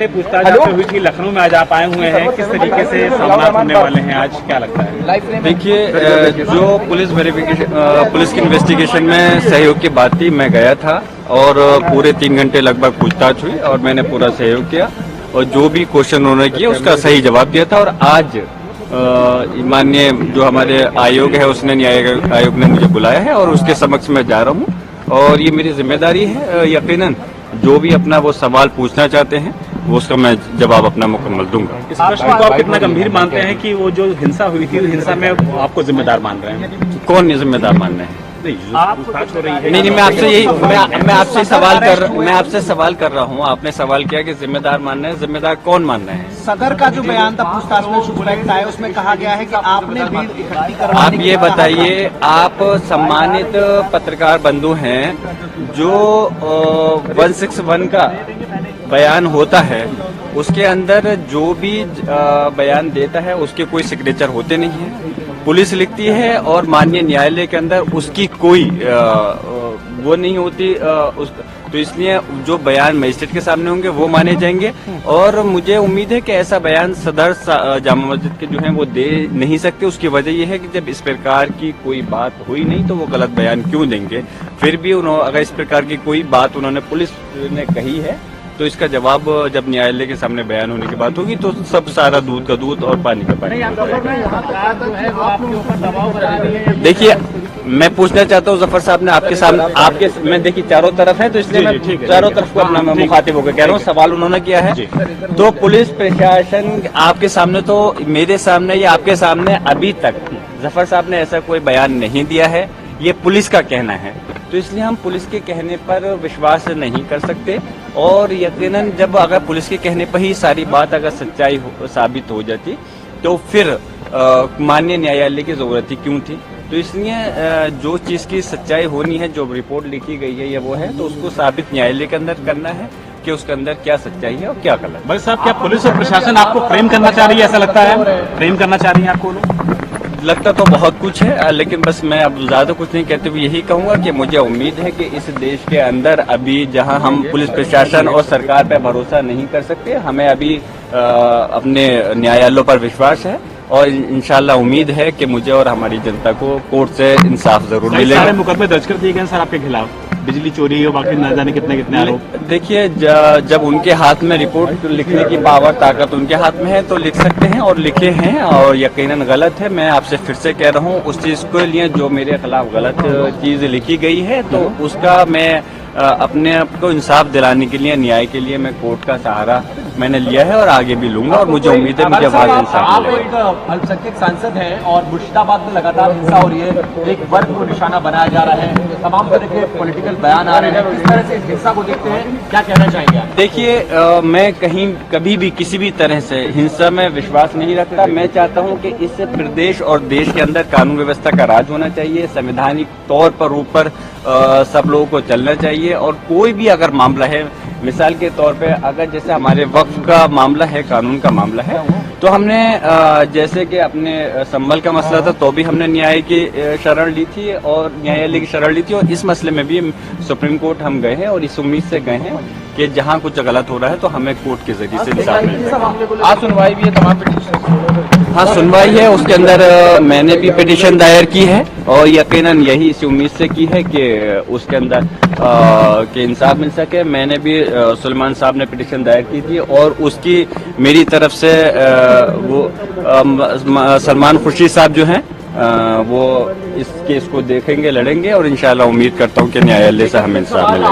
पूछताछ आपसे हुई थी, लखनऊ में आज आप आए हुए हैं, किस तरीके से सामना होने वाले हैं आज, क्या लगता है? देखिए, जो पुलिस की इन्वेस्टिगेशन में सहयोग की बात थी, मैं गया था और पूरे 3 घंटे लगभग पूछताछ हुई और मैंने पूरा सहयोग किया और जो भी क्वेश्चन उन्होंने किया उसका सही जवाब दिया था। और आज माननीय जो हमारे आयोग है, उसने न्याय आयोग ने मुझे बुलाया है और उसके समक्ष मैं जा रहा हूँ और ये मेरी जिम्मेदारी है। यकीनन जो भी अपना वो सवाल पूछना चाहते हैं वो उसका मैं जवाब अपना मुकम्मल दूंगा। इस प्रश्न को आप कितना गंभीर मानते हैं कि वो जो हिंसा हुई थी, हिंसा में आपको जिम्मेदार मान रहे हैं? कौन जिम्मेदार मान रहे हैं? पूछताछ हो रही है। नहीं, मैं आपसे सवाल कर रहा हूँ। आपने सवाल किया कि जिम्मेदार मान रहे हैं, जिम्मेदार कौन मान रहे हैं? सदर का जो बयान था पूछताछ में सस्पेक्ट आया, उसमें कहा गया है कि आपने भीड़ इकट्ठी करवाने। आप ये बताइए, आप सम्मानित पत्रकार बंधु हैं, जो 161 का बयान होता है उसके अंदर जो भी बयान देता है उसके कोई सिग्नेचर होते नहीं है, पुलिस लिखती है और माननीय न्यायालय के अंदर उसकी कोई वो नहीं होती। तो इसलिए जो बयान मजिस्ट्रेट के सामने होंगे वो माने जाएंगे और मुझे उम्मीद है कि ऐसा बयान सदर जामा मस्जिद के जो है वो दे नहीं सकते। उसकी वजह यह है कि जब इस प्रकार की कोई बात हुई नहीं तो वो गलत बयान क्यों देंगे? फिर भी अगर इस प्रकार की कोई बात उन्होंने पुलिस ने कही है तो इसका जवाब जब न्यायालय के सामने बयान होने की बात होगी तो सब सारा दूध का दूध और पानी का पानी। देखिए, मैं पूछना चाहता हूँ जफर साहब ने आपके सामने मैं देखिए चारों तरफ है तो इसलिए मैं चारों तरफ को अपना मुखातिब होकर कह रहा हूँ। सवाल उन्होंने किया है तो पुलिस प्रशासन आपके सामने, तो मेरे सामने या आपके सामने अभी तक जफर साहब ने ऐसा कोई बयान नहीं दिया है, ये पुलिस का कहना है। तो इसलिए हम पुलिस के कहने पर विश्वास नहीं कर सकते और यकीनन जब अगर पुलिस के कहने पर ही सारी बात अगर सच्चाई साबित हो जाती तो फिर माननीय न्यायालय की जरूरत ही क्यों थी? तो इसलिए जो चीज़ की सच्चाई होनी है, जो रिपोर्ट लिखी गई है या वो है, तो उसको साबित न्यायालय के अंदर करना है कि उसके अंदर क्या सच्चाई है और क्या गलत। भाई साहब, क्या पुलिस और प्रशासन आपको फ्रेम करना चाह रही है? ऐसा लगता है फ्रेम करना चाह रही है आपको? लगता तो बहुत कुछ है, लेकिन बस मैं अब ज्यादा कुछ नहीं कहते हुए यही कहूंगा कि मुझे उम्मीद है कि इस देश के अंदर अभी जहां हम पुलिस प्रशासन और सरकार पर भरोसा नहीं कर सकते, हमें अभी अपने न्यायालयों पर विश्वास है और इंशाल्लाह उम्मीद है कि मुझे और हमारी जनता को कोर्ट से इंसाफ जरूर मिलेगा। सारे मुकदमे दर्ज कर दिए गए सर आपके खिलाफ, बिजली चोरी और बाकी न जाने कितने आरोप। देखिए, जब उनके हाथ में रिपोर्ट लिखने की पावर ताकत उनके हाथ में है तो लिख सकते हैं और लिखे हैं और यकीनन गलत है। मैं आपसे फिर से कह रहा हूँ, उस चीज के लिए जो मेरे खिलाफ गलत चीज लिखी गई है तो उसका मैं अपने आप को इंसाफ दिलाने के लिए, न्याय के लिए मैं कोर्ट का सहारा मैंने लिया है और आगे भी लूंगा और मुझे उम्मीद है मुझे वहां इंसाफ मिलेगा। आप एक अल्पसंख्यक सांसद हैं और मुर्शिदाबाद में लगातार हिंसा हो रही है, एक वर्ग को निशाना बनाया जा रहा है, तमाम तरह के पॉलिटिकल बयान आ रहे हैं, किस तरह से इस हिंसा को देखते हैं, क्या कहना चाहेंगे आप? देखिए, मैं कभी भी किसी भी तरह से हिंसा में विश्वास नहीं रखता। मैं चाहता हूं कि इस प्रदेश और देश के अंदर कानून व्यवस्था का राज होना चाहिए, संवैधानिक तौर पर ऊपर सब लोगों को चलना चाहिए और कोई भी अगर मामला है, मिसाल के तौर पे अगर जैसे हमारे वक्फ का मामला है, कानून का मामला है, तो हमने जैसे कि अपने संभल का मसला था तो भी हमने न्याय की शरण ली थी और न्यायालय की शरण ली थी और इस मसले में भी सुप्रीम कोर्ट हम गए हैं और इस उम्मीद से गए हैं कि जहां कुछ गलत हो रहा है तो हमें कोर्ट के जरिए से इंसाफ मिलेगा। आज सुनवाई भी है तमाम पिटीशन? हाँ, सुनवाई है, उसके अंदर मैंने भी पिटीशन दायर की है और यकीनन यही इसी उम्मीद से की है कि उसके अंदर कि इंसाफ मिल सके। मैंने भी सुलेमान साहब ने पिटीशन दायर की थी और उसकी मेरी तरफ से वो सलमान खुर्शीद साहब जो हैं वो इस केस को देखेंगे, लड़ेंगे और इंशाल्लाह उम्मीद करता हूँ कि न्यायालय से हमें इंसाफ मिलेगा।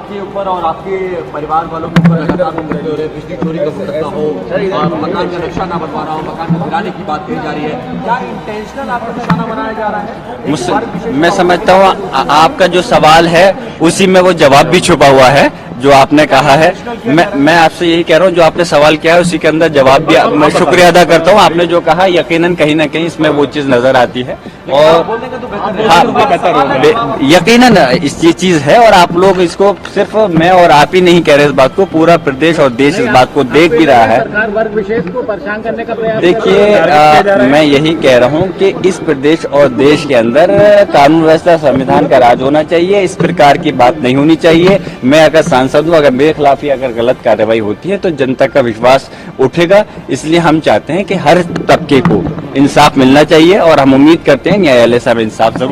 आपके ऊपर और आपके परिवार वालों के ऊपर लगातार बिजली चोरी का मुकदमा हो, मकान का नक्शा ना बनवाना हो, मकान को गिराने की बात कही जा रही है, क्या इंटेंशनल आपका निशाना बनाया जा रहा है? मुझसे मैं समझता हूँ आपका जो सवाल है उसी में वो जवाब भी छुपा हुआ है जो आपने कहा है। मैं आपसे यही कह रहा हूँ, जो आपने सवाल किया है उसी के अंदर जवाब दिया। मैं शुक्रिया अदा करता हूँ। आपने जो कहा यकीनन कहीं ना कहीं इसमें वो चीज नजर आती है। और बोल देंगे तो बेहतर हाँ, बेहतर होगा। यकीनन ये चीज है और आप लोग इसको सिर्फ मैं और आप ही नहीं कह रहे इस बात को, पूरा प्रदेश और देश इस बात को देख भी रहा है। सरकार वर्ग विशेष को परेशान करने का प्रयास देखिए मैं यही कह रहा हूँ कि इस प्रदेश और देश के अंदर कानून व्यवस्था संविधान का राज होना चाहिए, इस प्रकार की बात नहीं होनी चाहिए। मैं अगर सांसद हूँ, अगर मेरे खिलाफ ही अगर गलत कार्रवाई होती है तो जनता का विश्वास उठेगा। इसलिए हम चाहते हैं कि हर तबके को इंसाफ मिलना चाहिए और हम उम्मीद करते हैं न्यायालय साहब इंसाफ जरूर